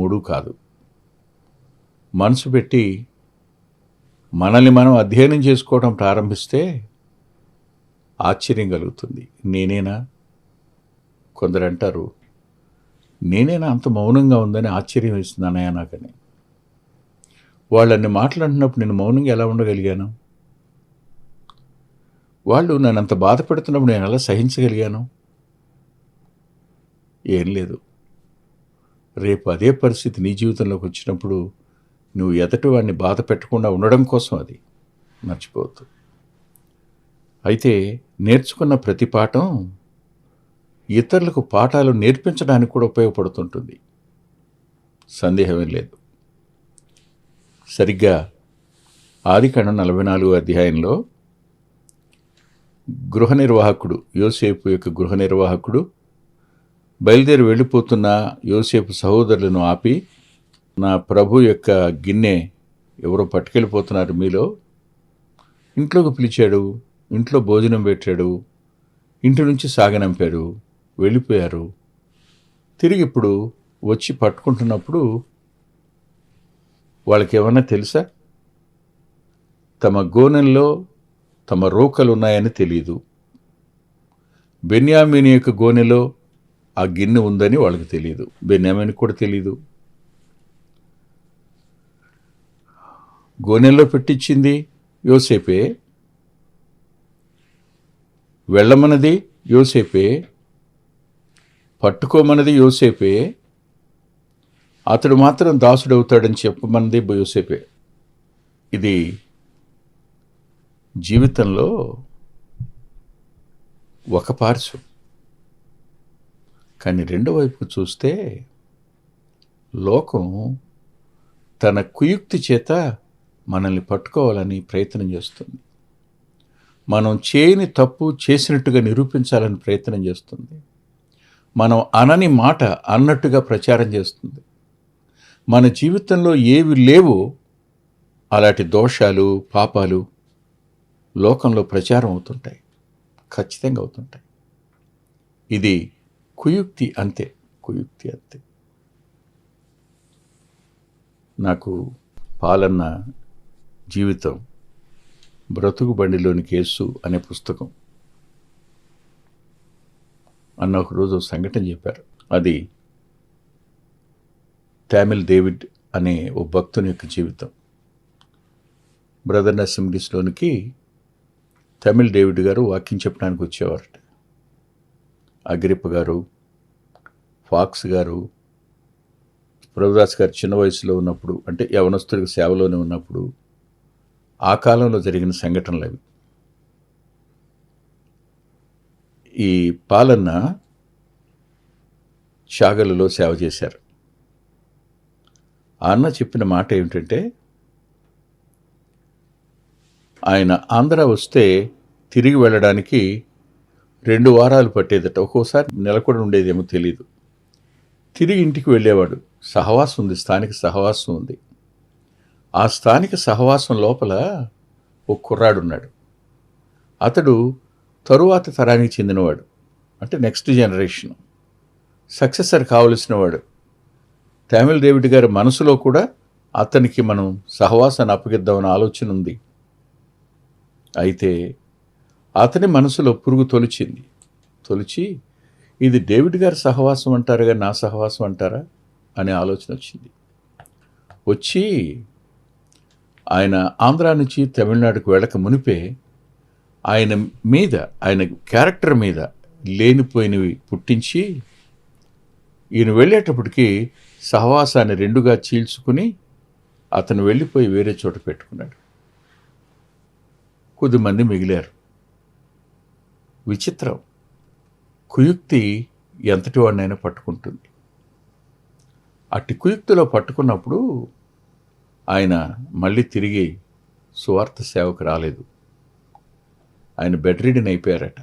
మూడు కాదు. మనసు పెట్టి మనల్ని మనం అధ్యయనం చేసుకోవడం ప్రారంభిస్తే ఆశ్చర్యం కలుగుతుంది. నేనేనా? కొందరు అంటారు, నేనేనా అంత మౌనంగా ఉందని ఆశ్చర్యం వేస్తుంది అన్నయ్య నాకని. వాళ్ళన్ని మాట్లాడినప్పుడు నేను మౌనంగా ఎలా ఉండగలిగాను? వాళ్ళు నన్ను అంత బాధ పెడుతున్నప్పుడు నేను ఎలా సహించగలిగాను? ఏం లేదు. రేపు అదే పరిస్థితి నీ జీవితంలోకి వచ్చినప్పుడు నువ్వు ఎదటి వాడిని బాధ పెట్టకుండా ఉండడం కోసం అది మర్చిపోవద్దు. అయితే నేర్చుకున్న ప్రతి పాఠం ఇతరులకు పాఠాలు నేర్పించడానికి కూడా ఉపయోగపడుతుంటుంది, సందేహమే లేదు. సరిగ్గా ఆదికాండం 44వ అధ్యాయంలో గృహ నిర్వాహకుడు, యోసేపు యొక్క గృహ నిర్వాహకుడు బయలుదేరి వెళ్ళిపోతున్న యోసేపు సహోదరులను ఆపి, నా ప్రభు యొక్క గిన్నె ఎవరో పట్టుకెళ్ళిపోతున్నారు మీలో, ఇంట్లోకి పిలిచాడు, ఇంట్లో భోజనం పెట్టాడు, ఇంటి నుంచి సాగనంపాడు, వెళ్ళిపోయారు. తిరిగి ఇప్పుడు వచ్చి పట్టుకుంటున్నప్పుడు వాళ్ళకి ఏమన్నా తెలుసా? తమ గోనెల్లో తమ రోకలు ఉన్నాయని తెలియదు. బెన్యామీను యొక్క గోనెలో ఆ గిన్నె ఉందని వాళ్ళకి తెలియదు. బెన్యామీనుకు కూడా తెలియదు. గోనెల్లో పెట్టించింది యోసేపే, వెళ్ళమన్నది యోసేపే, పట్టుకోమన్నది యోసేపే, అతడు మాత్రం దాసుడవుతాడని చెప్పమన్నది యోసేపే. ఇది జీవితంలో ఒక పార్శ్వం. కానీ రెండో వైపు చూస్తే లోకం తన కుయుక్తి చేత మనల్ని పట్టుకోవాలని ప్రయత్నం చేస్తుంది. మనం చేయని తప్పు చేసినట్టుగా నిరూపించాలని ప్రయత్నం చేస్తుంది. మనం అనని మాట అన్నట్టుగా ప్రచారం చేస్తుంది. మన జీవితంలో ఏవి లేవో అలాంటి దోషాలు, పాపాలు లోకంలో ప్రచారం అవుతుంటాయి, ఖచ్చితంగా అవుతుంటాయి. ఇది కుయుక్తి అంతే, కుయుక్తి అంతే. నాకు పాలన్న జీవితం బ్రతుకు బండిలోని కేసు అనే పుస్తకం అన్న ఒకరోజు సంఘటన చెప్పారు. అది తమిళ్ డేవిడ్ అనే ఓ భక్తుని యొక్క జీవితం. బ్రదర్ అసెంబ్లీస్లోనికి తమిళ్ డేవిడ్ గారు వాక్యం చెప్పడానికి వచ్చేవారట. అగ్రిప్ప గారు, ఫాక్స్ గారు, ప్రభుదాస్ గారు చిన్న వయసులో ఉన్నప్పుడు, అంటే యవనస్తుడికి సేవలోనే ఉన్నప్పుడు ఆ కాలంలో జరిగిన సంఘటనలు అవి. ఈ పాలన్న చాగలలో సేవ చేశారు. ఆ అన్న చెప్పిన మాట ఏమిటంటే, ఆయన ఆంధ్ర వస్తే తిరిగి వెళ్ళడానికి 2 వారాలు పట్టేదట. ఒక్కోసారి నెల కూడా ఉండేదేమో తెలీదు. తిరిగి ఇంటికి వెళ్ళేవాడు. సహవాసం ఉంది, స్థానిక సహవాసం ఉంది. ఆ స్థానిక సహవాసం లోపల ఒక కుర్రాడున్నాడు. అతడు తరువాత తరానికి చెందినవాడు, అంటే నెక్స్ట్ జనరేషన్ సక్సెసర్ కావలసిన వాడు. తమిళ్ డేవిడ్ గారి మనసులో కూడా అతనికి మనం సహవాసాన్ని అప్పగిద్దామన్న ఆలోచన ఉంది. అయితే అతని మనసులో పురుగు తొలిచి ఇది డేవిడ్ గారి సహవాసం అంటారు కానీ నా సహవాసం అంటారా అనే ఆలోచన వచ్చింది. వచ్చి ఆయన ఆంధ్ర నుంచి తమిళనాడుకు వెళ్ళక మునిపే ఆయన క్యారెక్టర్ మీద లేనిపోయినవి పుట్టించి ఈయన వెళ్ళేటప్పటికి సహవాసాన్ని 2గా చీల్చుకుని అతను వెళ్ళిపోయి వేరే చోట పెట్టుకున్నాడు. కొద్దిమంది మిగిలారు. విచిత్రం, కుయుక్తి ఎంతటి వాడినైనా పట్టుకుంటుంది. అట్టి కుయుక్తిలో పట్టుకున్నప్పుడు ఆయన మళ్ళీ తిరిగి సువార్త సేవకు రాలేదు. ఆయన బెడ్ రిడెన్ అయిపోయారట.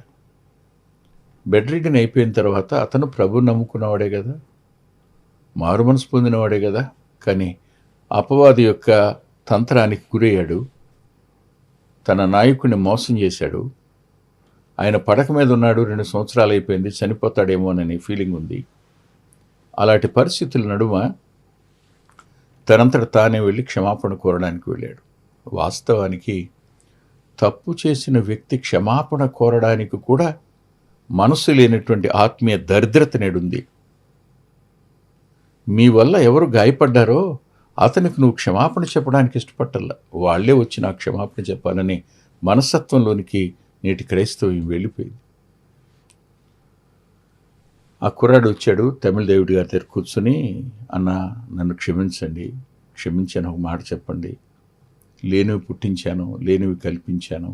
బెడ్ రిడెన్ అయిపోయిన తర్వాత అతను ప్రభుని నమ్ముకున్నవాడే కదా, మారు మనసు పొందినవాడే కదా, కానీ అపవాది యొక్క తంత్రానికి గురయ్యాడు. తన నాయకుడిని మోసం చేశాడు. ఆయన పడక మీద ఉన్నాడు, 2 సంవత్సరాలు అయిపోయింది, చనిపోతాడేమోనని ఫీలింగ్ ఉంది. అలాంటి పరిస్థితుల నడుమ తనంతట తానే వెళ్ళి క్షమాపణ కోరడానికి వెళ్ళాడు. వాస్తవానికి తప్పు చేసిన వ్యక్తి క్షమాపణ కోరడానికి కూడా మనసు లేనటువంటి ఆత్మీయ దరిద్రత నేడుంది. మీ వల్ల ఎవరు గాయపడ్డారో అతనికి నువ్వు క్షమాపణ చెప్పడానికి ఇష్టపట్టల్లా, వాళ్లే వచ్చి నాకు క్షమాపణ చెప్పాలని మనస్తత్వంలోనికి నేటి క్రైస్తవం వెళ్ళిపోయింది. ఆ కుర్రాడు వచ్చాడు, తమిళ దేవుడి గారి దగ్గర కూర్చుని, అన్న నన్ను క్షమించండి, క్షమించాను, ఒక మాట చెప్పండి, లేనివి పుట్టించాను, లేనివి కల్పించాను,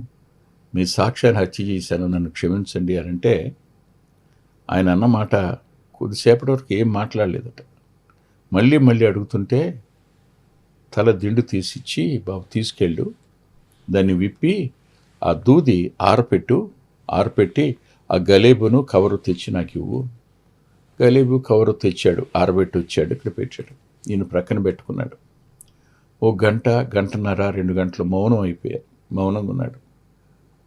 మీ సాక్ష్యాన్ని హత్య చేశాను, నన్ను క్షమించండి అని అంటే ఆయన అన్నమాట కొద్దిసేపటి వరకు ఏం మాట్లాడలేదట. మళ్ళీ మళ్ళీ అడుగుతుంటే తల దిండు తీసిచ్చి, బాబు తీసుకెళ్ళు, దాన్ని విప్పి ఆ దూది ఆరపెట్టి ఆ గలేబును కవరు తెచ్చి నాకు ఇవ్వు. గలేబు కవరు తెచ్చాడు, ఆరబెట్టి వచ్చాడు, ఇక్కడ పెట్టాడు. ఈయన ప్రక్కన పెట్టుకున్నాడు. ఓ గంట, గంటన్నర, 2 గంటలు మౌనంగా ఉన్నాడు.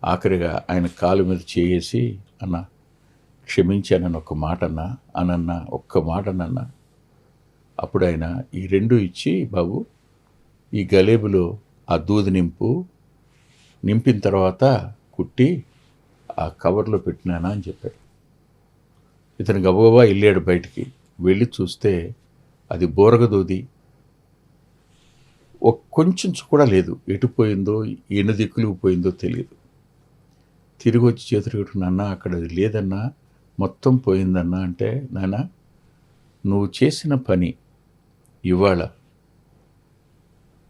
ఆఖరిగా ఆయన కాలు మీద చేసి, అన్న క్షమించానని ఒక్క మాట అనన్నా, ఒక్క మాట అన్నా. అప్పుడు ఆయన ఈ 2 ఇచ్చి, బాబు ఈ గలేబులో ఆ దూది నింపిన తర్వాత కుట్టి ఆ కవర్లో పెట్టినానా అని చెప్పాడు. ఇతను గబగబా వెళ్ళాడు బయటికి. వెళ్ళి చూస్తే అది బోరగ దూది, కొంచెం కూడా లేదు. ఎటుపోయిందో, ఎన్ని దిక్కులకు పోయిందో తెలియదు. తిరిగి వచ్చి చేతులు కట్టుకున్నా, అక్కడ అది లేదన్నా, మొత్తం పోయిందన్నా. అంటే నాన్న, నువ్వు చేసిన పని ఇవాళ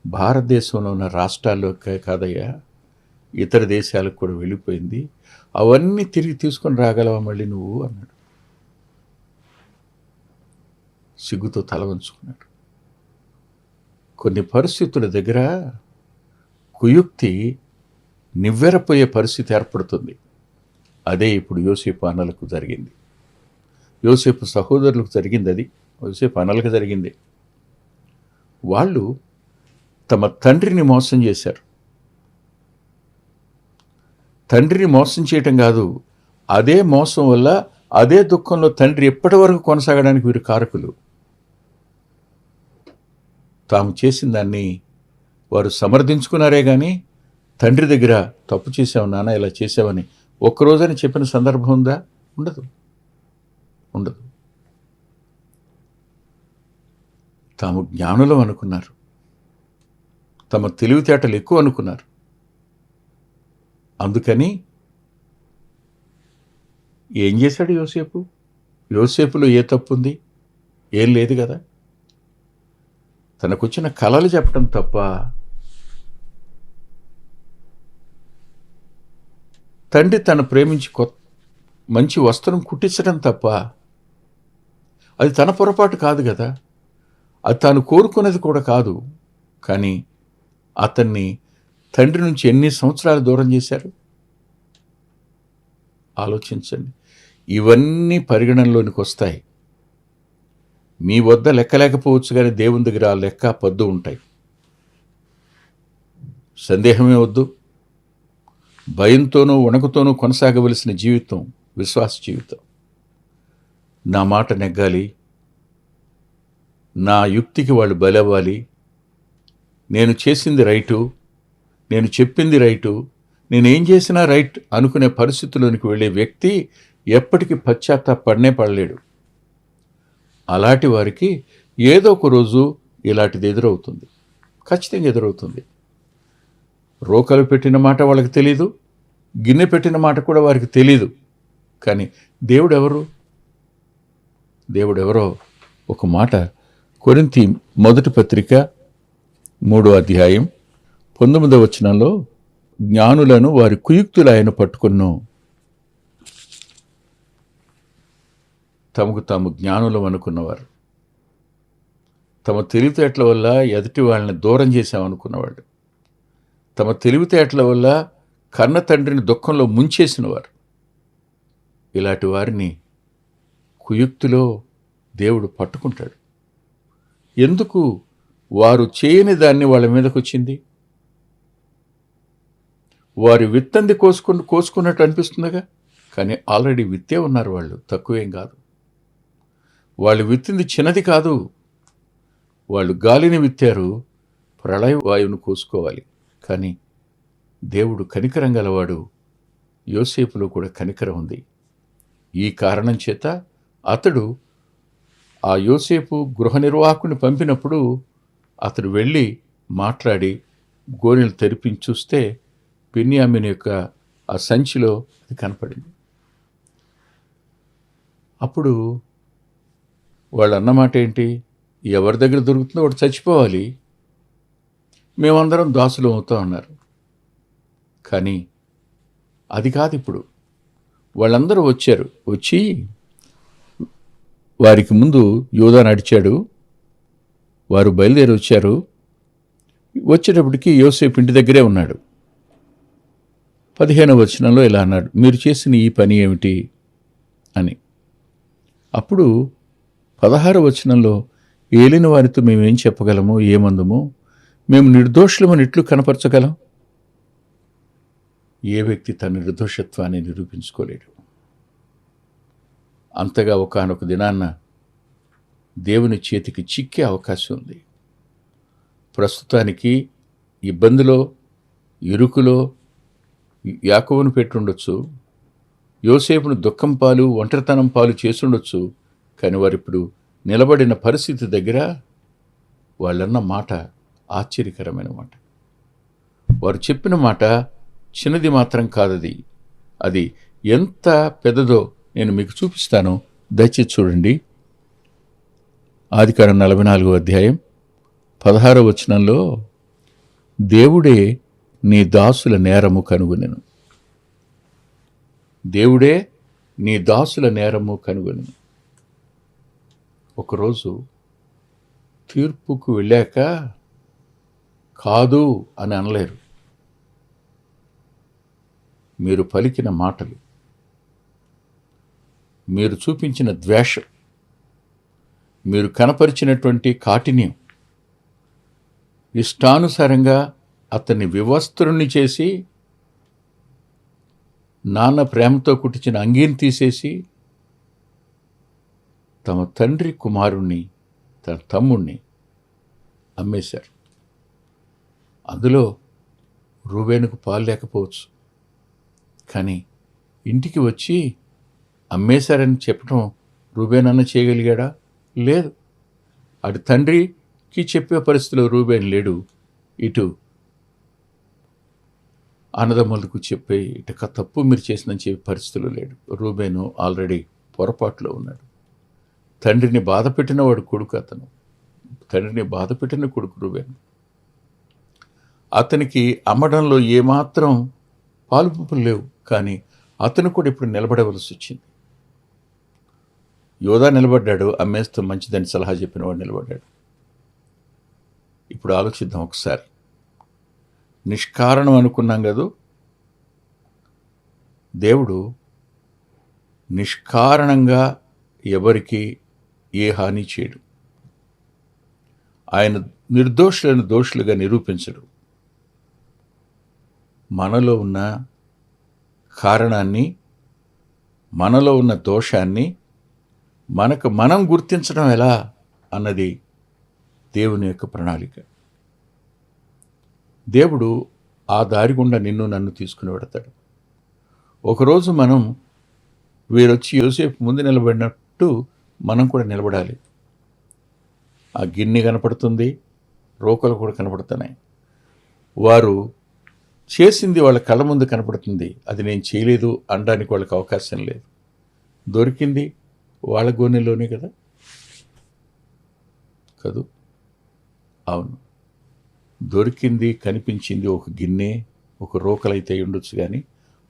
భారతదేశంలో ఉన్న రాష్ట్రాల్లో కాదయ్యా, ఇతర దేశాలకు కూడా వెళ్ళిపోయింది. అవన్నీ తిరిగి తీసుకొని రాగలవా మళ్ళీ నువ్వు అన్నాడు. సిగ్గుతో తల వంచుకున్నాడు. కొన్ని పరిస్థితుల దగ్గర కుయుక్తి నివ్వెరపోయే పరిస్థితి ఏర్పడుతుంది. అదే ఇప్పుడు యోసేపు అన్నలకు జరిగింది, యోసేపు సహోదరులకు జరిగింది. అది యోసేపు అన్నలకు జరిగింది. వాళ్ళు తమ తండ్రిని మోసం చేశారు. తండ్రిని మోసం చేయటం కాదు, అదే మోసం వల్ల, అదే దుఃఖంలో తండ్రి ఎప్పటి వరకు కొనసాగడానికి వీరు కారకులు. తాము చేసిన దాన్ని వారు సమర్థించుకున్నారే కానీ తండ్రి దగ్గర తప్పు చేసావు నాన్న, ఇలా చేసావని ఒక్కరోజని చెప్పిన సందర్భం ఉందా? ఉండదు. తాము జ్ఞానులం అనుకున్నారు, తమ తెలివితేటలు ఎక్కువ అనుకున్నారు. అందుకని ఏం చేశాడు యోసేపులో ఏ తప్పు ఉంది? ఏం లేదు కదా. తనకొచ్చిన కలలు చెప్పడం తప్ప, తండ్రి తను ప్రేమించి మంచి వస్త్రం కుట్టించడం తప్ప, అది తన పొరపాటు కాదు కదా, అది తాను కోరుకునేది కూడా కాదు. కానీ అతన్ని తండ్రి నుంచి ఎన్ని సంవత్సరాలు దూరం చేశారు ఆలోచించండి. ఇవన్నీ పరిగణనలోనికి వస్తాయి. మీ వద్ద లెక్క లేకపోవచ్చు, కానీ దేవుని దగ్గర ఆ లెక్క పద్దు ఉంటాయి. సందేహమే వద్దు. భయంతోనూ వణుకుతోనూ కొనసాగవలసిన జీవితం విశ్వాస జీవితం. నా మాట నెగ్గాలి, నా యుక్తికి వాళ్ళు బలవ్వాలి, నేను చేసింది రైటు, నేను చెప్పింది రైటు, నేనేం చేసినా రైట్ అనుకునే పరిస్థితుల్లోనికి వెళ్ళే వ్యక్తి ఎప్పటికీ పశ్చాత్తాపడనే పడలేడు. అలాంటి వారికి ఏదో ఒక రోజు ఇలాంటిది ఎదురవుతుంది, ఖచ్చితంగా ఎదురవుతుంది. రోకలు పెట్టిన మాట వాళ్ళకి తెలీదు, గిన్నె పెట్టిన మాట కూడా వారికి తెలీదు. కానీ దేవుడెవరో ఒక మాట కొరింథీ మొదటి పత్రిక 3వ అధ్యాయం 19వ వచనంలో, జ్ఞానులను వారి కుయుక్తులు ఆయన పట్టుకున్నాం. తమకు తాము జ్ఞానులం అనుకున్నవారు, తమ తెలివితేటల వల్ల ఎదుటి వాళ్ళని దూరం చేశామనుకున్నవాడు, తమ తెలివితేటల వల్ల కన్న తండ్రిని దుఃఖంలో ముంచేసినవారు, ఇలాంటి వారిని కుయుక్తిలో దేవుడు పట్టుకుంటాడు. ఎందుకు? వారు చేయని దాన్ని వాళ్ళ మీదకు వచ్చింది. వారి విత్తంది కోసుకున్నట్టు అనిపిస్తుందిగా, కానీ ఆల్రెడీ విత్తే ఉన్నారు వాళ్ళు, తక్కువేం కాదు. వాళ్ళు విత్తింది చిన్నది కాదు, వాళ్ళు గాలిని విత్తారు, ప్రళయ వాయువును కోసుకోవాలి. కానీ దేవుడు కనికరం గలవాడు. యోసేపులో కూడా కనికరం ఉంది. ఈ కారణం చేత అతడు ఆ యోసేపు గృహ నిర్వాహకుని పంపినప్పుడు అతడు వెళ్ళి మాట్లాడి గోనెలు తెరిపించి చూస్తే బెన్యామీను యొక్క ఆ సంచిలో అది కనపడింది. అప్పుడు వాళ్ళు అన్నమాట ఏంటి? ఎవరి దగ్గర దొరుకుతుందో వాడు చచ్చిపోవాలి, మేమందరం దాసులు అవుతాం అన్నారు. కానీ అది కాదు. ఇప్పుడు వాళ్ళందరూ వచ్చారు. వచ్చి వారికి ముందు యోధా నడిచాడు. వారు బయలుదేరి వచ్చారు. వచ్చేటప్పటికి యోసేపు ఇంటి దగ్గరే ఉన్నాడు. 15వ వచనంలో ఇలా అన్నాడు, మీరు చేసిన ఈ పని ఏమిటి అని. అప్పుడు 16వ వచనంలో, ఏలిన వారితో మేమేం చెప్పగలము, ఏమందుము? మేము నిర్దోషులమని ఎట్లు కనపరచగలం? ఏ వ్యక్తి తన నిర్దోషత్వాన్ని నిరూపించుకోలేడు. అంతగా ఒకానొక దినాన్న దేవుని చేతికి చిక్కే అవకాశం ఉంది. ప్రస్తుతానికి ఇబ్బందిలో, ఇరుకులో యాకోబును పెట్టుండొచ్చు, యోసేపును దుఃఖం పాలు, ఒంటరితనం పాలు చేసుండొచ్చు. కానీ వారిప్పుడు నిలబడిన పరిస్థితి దగ్గర వాళ్ళన్న మాట ఆశ్చర్యకరమైన మాట. వారు చెప్పిన మాట చిన్నది మాత్రం కాదది. అది ఎంత పెద్దదో నేను మీకు చూపిస్తాను. దయచేసి చూడండి. ఆదికాండం 44వ అధ్యాయం 16వ వచనంలో, దేవుడే నీ దాసుల నేరము కనుగొనెను. దేవుడే నీ దాసుల నేరము కనుగొనెను. ఒకరోజు తీర్పుకు వెళ్ళాక కాదు అని అనలేరు. మీరు పలికిన మాటలు, మీరు చూపించిన ద్వేషం, మీరు కనపరిచినటువంటి కాఠిన్యం, ఇష్టానుసారంగా అతన్ని వివస్త్రుణ్ణి చేసి, నాన్న ప్రేమతో కుట్టించిన అంగీని తీసేసి, తమ తండ్రి కుమారుణ్ణి, తన తమ్ముణ్ణి అమ్మేశారు. అందులో రూబేనుకు పాలు లేకపోవచ్చు, కానీ ఇంటికి వచ్చి అమ్మేశారని చెప్పడం రూబేనన్న చేయగలిగాడా? లేదు. అటు తండ్రికి చెప్పే పరిస్థితిలో రూబేన్ లేడు, ఇటు అన్నదమ్ములకు చెప్పే ఇటు తప్పు మీరు చేసిందని చెప్పే పరిస్థితులు లేడు. రూబేను ఆల్రెడీ పొరపాటులో ఉన్నాడు. తండ్రిని బాధ పెట్టినవాడు కొడుకు అతను. తండ్రిని బాధ పెట్టిన కొడుకు రూబేను. అతనికి అమ్మడంలో ఏమాత్రం పాలుపంపులు లేవు. కానీ అతను కూడా ఇప్పుడు నిలబడవలసి వచ్చింది. యోధా నిలబడ్డాడు, అమ్మేస్తూ మంచిదని సలహా చెప్పిన వాడు నిలబడ్డాడు. ఇప్పుడు ఆలోచిద్దాం ఒకసారి. నిష్కారణం అనుకున్నాం కదా, దేవుడు నిష్కారణంగా ఎవరికి ఏ హాని చేయడు. ఆయన నిర్దోషులను దోషులుగా నిరూపించడు. మనలో ఉన్న కారణాన్ని, మనలో ఉన్న దోషాన్ని మనకు మనం గుర్తించడం ఎలా అన్నది దేవుని యొక్క ప్రణాళిక. దేవుడు ఆ దారి గుండా నిన్ను నన్ను తీసుకుని పెడతాడు. ఒకరోజు మనం వీరొచ్చి యోసేపు ముందు నిలబడినట్టు మనం కూడా నిలబడాలి. ఆ గిన్నె కనపడుతుంది, రోకలు కూడా కనపడుతున్నాయి. వారు చేసింది వాళ్ళ కళ్ళ ముందు కనపడుతుంది. అది నేను చేయలేదు అనడానికి వాళ్ళకి అవకాశం లేదు. దొరికింది వాళ్ళ గోనెలోనే కదా. కదూ? అవును, దొరికింది, కనిపించింది ఒక గిన్నె, ఒక రోకలైతే ఉండొచ్చు. కానీ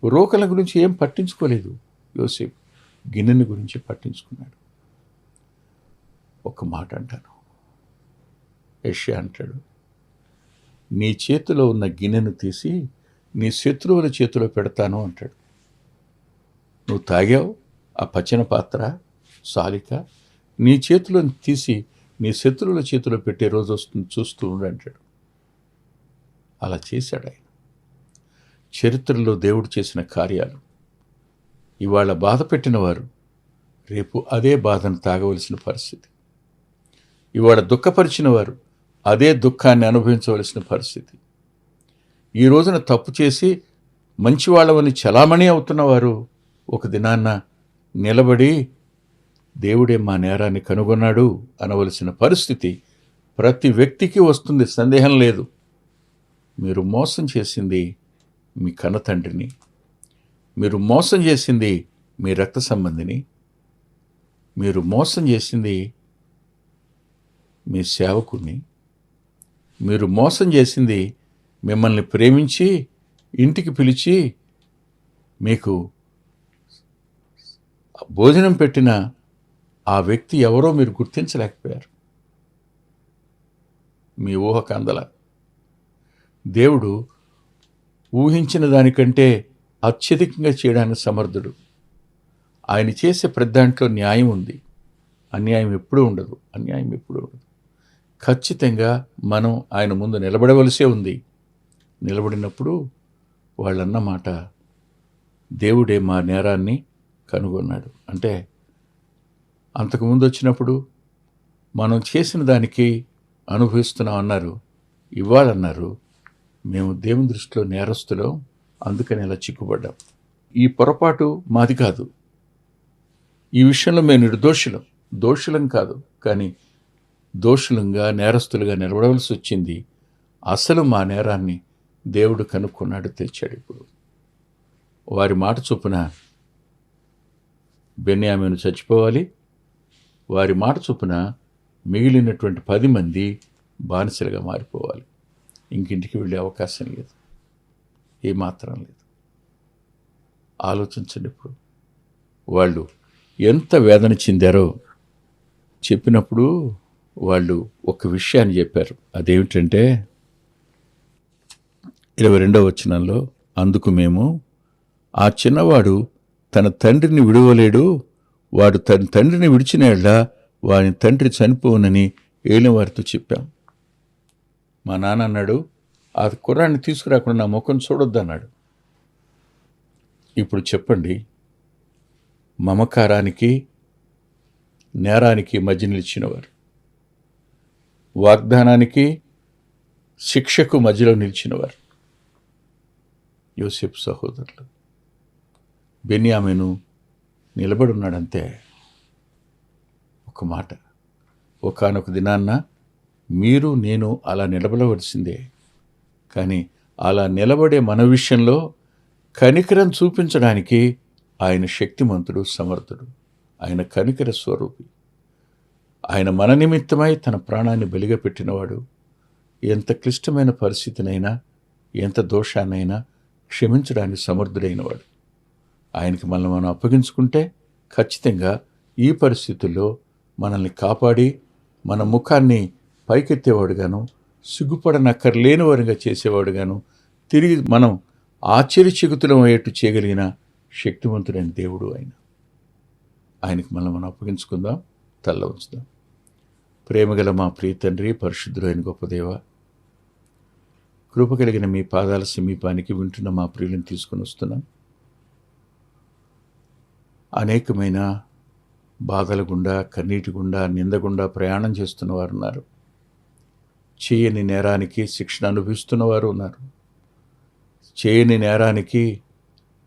రోకల గురించి ఏం పట్టించుకోలేదు యోసేపు. గిన్నెని గురించి పట్టించుకున్నాడు. ఒక మాట అంటాను, యెషయా అంటాడు, నీ చేతిలో ఉన్న గిన్నెను తీసి నీ శత్రువుల చేతిలో పెడతాను అంటాడు. నువ్వు తాగావు ఆ పచ్చిన పాత్ర, సాలిక, నీ చేతిలో తీసి నీ శత్రువుల చేతిలో పెట్టే రోజు వస్తుంది, చూస్తూ ఉండు అంటాడు. అలా చేశాడు ఆయన. చరిత్రలో దేవుడు చేసిన కార్యాలు. ఇవాళ బాధ పెట్టిన వారు రేపు అదే బాధను తాగవలసిన పరిస్థితి. ఇవాళ దుఃఖపరిచిన వారు అదే దుఃఖాన్ని అనుభవించవలసిన పరిస్థితి. ఈ రోజున తప్పు చేసి మంచివాళ్ళవని చలామణి అవుతున్నవారు ఒక దినాన్న నిలబడి దేవుడే మా నేరాన్ని కనుగొన్నాడు అనవలసిన పరిస్థితి ప్రతి వ్యక్తికి వస్తుంది, సందేహం లేదు. మీరు మోసం చేసింది మీ కన్నతండ్రిని, మీరు మోసం చేసింది మీ రక్త సంబంధిని, మీరు మోసం చేసింది మీ సేవకుని, మీరు మోసం చేసింది మిమ్మల్ని ప్రేమించి ఇంటికి పిలిచి మీకు భోజనం పెట్టిన ఆ వ్యక్తి ఎవరో మీరు గుర్తించలేకపోయారు. మీ ఊహకు అందల. దేవుడు ఊహించిన దానికంటే అత్యధికంగా చేయడానికి సమర్థుడు. ఆయన చేసే ప్రతి దాంట్లో న్యాయం ఉంది, అన్యాయం ఎప్పుడూ ఉండదు. ఖచ్చితంగా మనం ఆయన ముందు నిలబడవలసే ఉంది. నిలబడినప్పుడు వాళ్ళన్న మాట, దేవుడే మా నేరాన్ని కనుగొన్నాడు. అంటే అంతకుముందు వచ్చినప్పుడు మనం చేసిన దానికి అనుభవిస్తున్నాం అన్నారు, ఇవ్వాలన్నారు. మేము దేవుని దృష్టిలో నేరస్తులం, అందుకని ఇలా చిక్కుపడ్డాం. ఈ పొరపాటు మాది కాదు. ఈ విషయంలో మేము దోషులం కాదు, కానీ దోషులంగా నేరస్తులుగా నిలబడవలసి వచ్చింది. అసలు మా నేరాన్ని దేవుడు కనుక్కున్నాడు, తెచ్చాడు. ఇప్పుడు వారి మాట చొప్పున బెన్యామీను చచ్చిపోవాలి. వారి మాట చొప్పున మిగిలినటువంటి 10 మంది బానిసలుగా మారిపోవాలి. ఇంకింటికి వెళ్ళే అవకాశం లేదు, ఏమాత్రం లేదు. ఆలోచించండి. ఇప్పుడు వాళ్ళు ఎంత వేదన చెందారో చెప్పినప్పుడు వాళ్ళు ఒక విషయాన్ని చెప్పారు. అదేమిటంటే 22వ వచనంలో, అందుకు మేము, ఆ చిన్నవాడు తన తండ్రిని విడువలేడు, వాడు తన తండ్రిని విడిచిన యెడల వాని తండ్రి చనిపోవునని ఏలిన వారితో చెప్పాం. మా నాన్న అన్నాడు, ఆ కుర్రాన్ని తీసుకురాకుండా నా ముఖం చూడొద్దన్నాడు. ఇప్పుడు చెప్పండి, మమకారానికి నేరానికి మధ్య నిలిచినవారు, వాగ్దానానికి శిక్షకు మధ్యలో నిలిచినవారు యోసేపు సహోదరులు. బెన్యామీను నిలబడున్నాడంతే. ఒక మాట, ఒకానొక దినాన్న మీరు నేను అలా నిలబడవలసిందే. కానీ అలా నిలబడే మన విషయంలో కనికరం చూపించడానికి ఆయన శక్తిమంతుడు, సమర్థుడు. ఆయన కనికర స్వరూపి. ఆయన మన నిమిత్తమై తన ప్రాణాన్ని బలిగా పెట్టినవాడు. ఎంత క్లిష్టమైన పరిస్థితినైనా, ఎంత దోషాన్నైనా క్షమించడానికి సమర్థుడైనవాడు. ఆయనకి మనల్ని మనం అప్పగించుకుంటే ఖచ్చితంగా ఈ పరిస్థితుల్లో మనల్ని కాపాడి మన ముఖాన్ని పైకెత్తేవాడుగాను, సిగ్గుపడనక్కర్లేని వారిగా చేసేవాడుగాను, తిరిగి మనం ఆశ్చర్యచకితులం అయ్యేట్టు చేయగలిగిన శక్తివంతుడైన దేవుడు ఆయన. ఆయనకి మనం అప్పగించుకుందాం, తల్ల ఉంచుదాం. ప్రేమగల మా ప్రియ తండ్రి, పరిశుద్ధుడైన గొప్ప దేవ, కృప కలిగిన మీ పాదాల సమీపానికి వింటున్న మా ప్రియులను తీసుకొని వస్తున్నాం. అనేకమైన బాధల గుండా, కన్నీటి గుండా, నింద గుండా ప్రయాణం చేస్తున్న వారు ఉన్నారు. చేయని నేరానికి శిక్షణ అనుభవిస్తున్న వారు ఉన్నారు. చేయని నేరానికి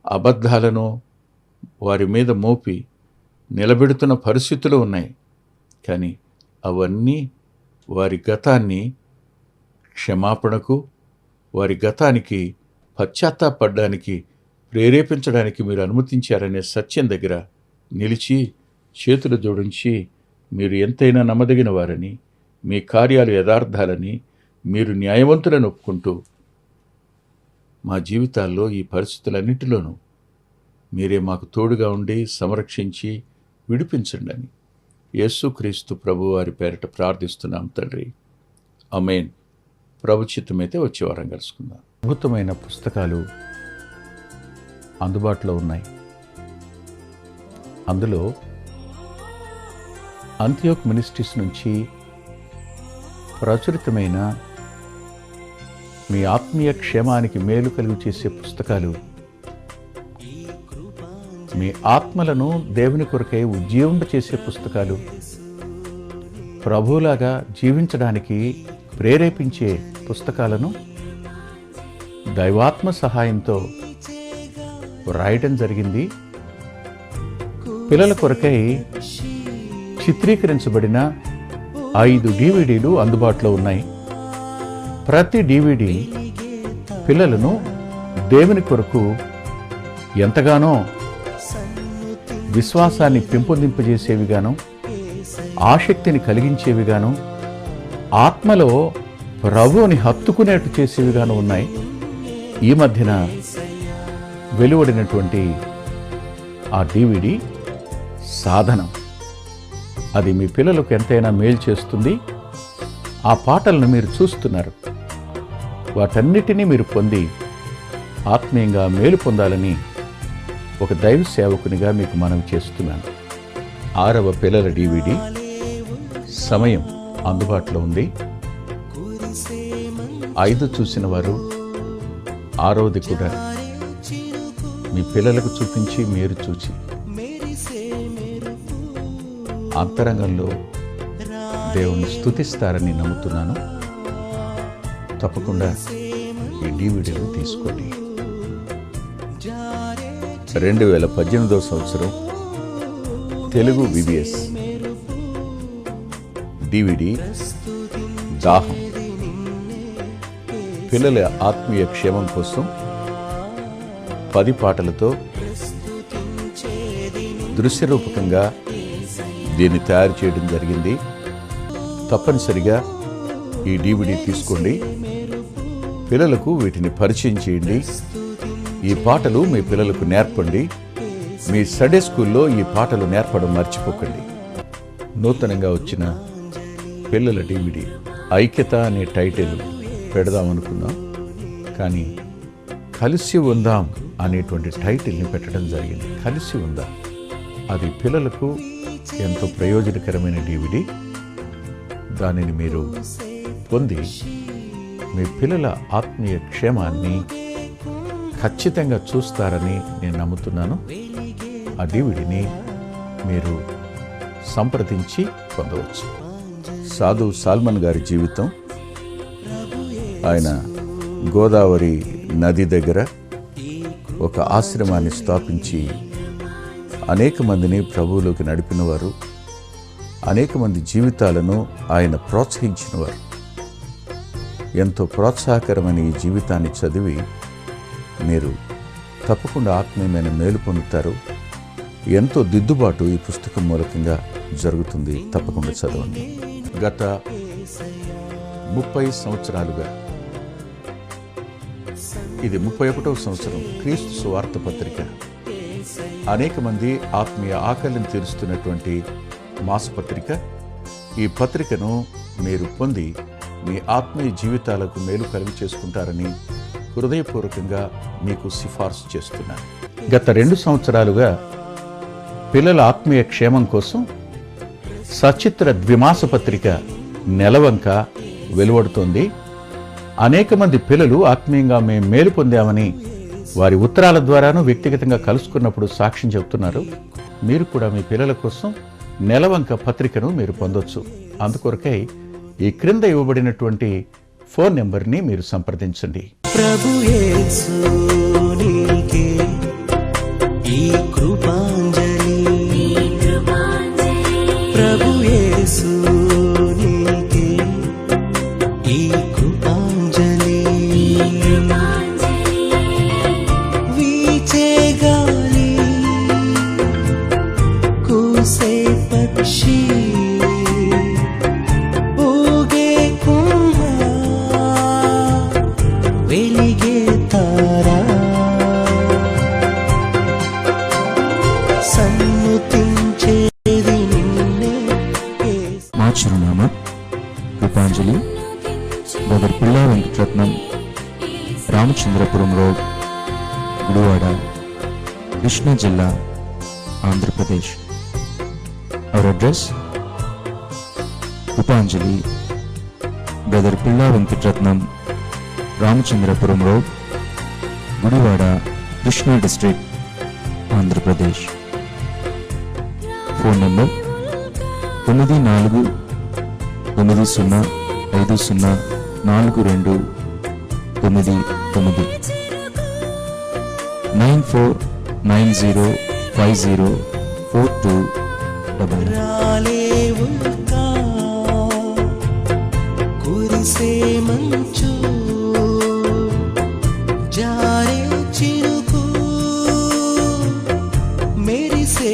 అబద్ధాలను వారి మీద మోపి నిలబెడుతున్న పరిస్థితులు ఉన్నాయి. కానీ అవన్నీ వారి గతాన్ని క్షమాపణకు, వారి గతానికి పశ్చాత్తాపడడానికి ప్రేరేపించడానికి మీరు అనుమతించారనే సత్యం దగ్గర నిలిచి చేతులు జోడించి, మీరు ఎంతైనా నమ్మదగిన వారని, మీ కార్యాలు యథార్థాలని, మీరు న్యాయవంతులను ఒప్పుకుంటూ మా జీవితాల్లో ఈ పరిస్థితులన్నింటిలోనూ మీరే మాకు తోడుగా ఉండి సంరక్షించి విడిపించండి అని యేసుక్రీస్తు ప్రభు వారి పేరిట ప్రార్థిస్తున్నాం తండ్రి. ఆమేన్. ప్రభు చిత్తమైతే వచ్చే వారం కలుసుకుందాం. అద్భుతమైన పుస్తకాలు అందుబాటులో ఉన్నాయి. అందులో అంత్యోక్ మినిస్ట్రీస్ నుంచి ప్రచురితమైన మీ ఆత్మీయ క్షేమానికి మేలు కలుగు చేసే పుస్తకాలు, మీ ఆత్మలను దేవుని కొరకై ఉజ్జీవింప చేసే పుస్తకాలు, ప్రభువులాగా జీవించడానికి ప్రేరేపించే పుస్తకాలను దైవాత్మ సహాయంతో రాయటం జరిగింది. పిల్లల కొరకై చిత్రీకరించబడిన 5 DVDలు అందుబాటులో ఉన్నాయి. ప్రతి DVD పిల్లలను దేవుని కొరకు ఎంతగానో విశ్వాసాన్ని పెంపొందింపజేసేవిగాను, ఆసక్తిని కలిగించేవిగాను, ఆత్మలో ప్రభువుని హత్తుకునేట్టు చేసేవిగాను ఉన్నాయి. ఈ మధ్యన వెలువడినటువంటి ఆ DVD సాధనం, అది మీ పిల్లలకు ఎంతైనా మేలు చేస్తుంది. ఆ పాటలను మీరు చూస్తున్నారు. వాటన్నిటినీ మీరు పొంది ఆత్మీయంగా మేలు పొందాలని ఒక దైవ సేవకునిగా మీకు మనవి చేస్తున్నాను. 6వ పిల్లల DVD సమయం అందుబాటులో ఉంది. 5 చూసిన వారు 6వది కూడా మీ పిల్లలకు చూపించి మీరు చూచి అంతరంగంలో దేవుణ్ణి స్తుతిస్తారని నమ్ముతున్నాను. తప్పకుండా ఈ DVDలు తీసుకోండి. 2018వ సంవత్సరం తెలుగు VBS DVD దాహం, పిల్లల ఆత్మీయ క్షేమం కోసం 10 పాటలతో దృశ్యరూపకంగా దీన్ని తయారు చేయడం జరిగింది. తప్పనిసరిగా ఈ DVD తీసుకోండి. పిల్లలకు వీటిని పరిచయం చేయండి. ఈ పాటలు మీ పిల్లలకు నేర్పండి. మీ సండే స్కూల్లో ఈ పాటలు నేర్పడం మర్చిపోకండి. నూతనంగా వచ్చిన పిల్లల DVD ఐక్యత అనే టైటిల్ పెడదామనుకున్నాం, కానీ కలిసి ఉందాం అనేటువంటి టైటిల్ని పెట్టడం జరిగింది. కలిసి ఉందాం, అది పిల్లలకు ఎంతో ప్రయోజనకరమైన DVD. దానిని మీరు పొంది మీ పిల్లల ఆత్మీయ క్షేమాన్ని ఖచ్చితంగా చూస్తారని నేను నమ్ముతున్నాను. ఆ DVDని మీరు సంప్రదించి పొందవచ్చు. సాధు సాల్మన్ గారి జీవితం, ఆయన గోదావరి నది దగ్గర ఒక ఆశ్రమాన్ని స్థాపించి అనేక మందిని ప్రభువులోకి నడిపినవారు, అనేక మంది జీవితాలను ఆయన ప్రోత్సహించినవారు. ఎంతో ప్రోత్సాహకరమైన ఈ జీవితాన్ని చదివి మీరు తప్పకుండా ఆత్మీయమైన మేలు పొందుతారు. ఎంతో దిద్దుబాటు ఈ పుస్తకం మూలకంగా జరుగుతుంది. తప్పకుండా చదవండి. గత 30 సంవత్సరాలుగా, ఇది 31వ సంవత్సరం, క్రీస్తు సువార్త పత్రిక అనేక మంది ఆత్మీయ ఆకలిని తీరుస్తున్నటువంటి మాసపత్రిక. ఈ పత్రికను మీరు పొంది మీ ఆత్మీయ జీవితాలకు మేలు కలుగు చేసుకుంటారని హృదయపూర్వకంగా మీకు సిఫార్సు చేస్తున్నాను. గత 2 సంవత్సరాలుగా పిల్లల ఆత్మీయ క్షేమం కోసం సచిత్ర ద్విమాస పత్రిక నెలవంక వెలువడుతోంది. అనేక మంది పిల్లలు ఆత్మీయంగా మేము మేలు పొందామని వారి ఉత్తరాల ద్వారాను వ్యక్తిగతంగా కలుసుకున్నప్పుడు సాక్ష్యం చెబుతున్నారు. మీరు కూడా మీ పిల్లల కోసం నెలవంక పత్రికను మీరు పొందొచ్చు. అందుకొరకై ఈ క్రింద ఇవ్వబడినటువంటి ఫోన్ నెంబర్ని మీరు సంప్రదించండి. ప్రభు యేసు నీకే ఈ కృపాంజలి, ప్రభు యేసు నీకే ఈ కృపాంజలి. వీచే గాలి, కూసే పక్షి, ఊగే కుంభ, వెలిగే తారా, సన్నుతించేది నిన్నే. మా చిరునామా కృపాంజలి, బ్రదర్ పిల్లా వెంకటరత్నం, రామచంద్రపురం రోడ్, గుడివాడ, కృష్ణా జిల్లా, Andhra Pradesh. Our address: Krupanjali, brother పిల్లా Venkataratnam, Ramachandrapuram road, Gudivada, Krishna district, Andhra Pradesh. Phone number 90504299. 9490504299. రాలేవుగా కురిసే మంచు జారే చిరుకు మెరిసే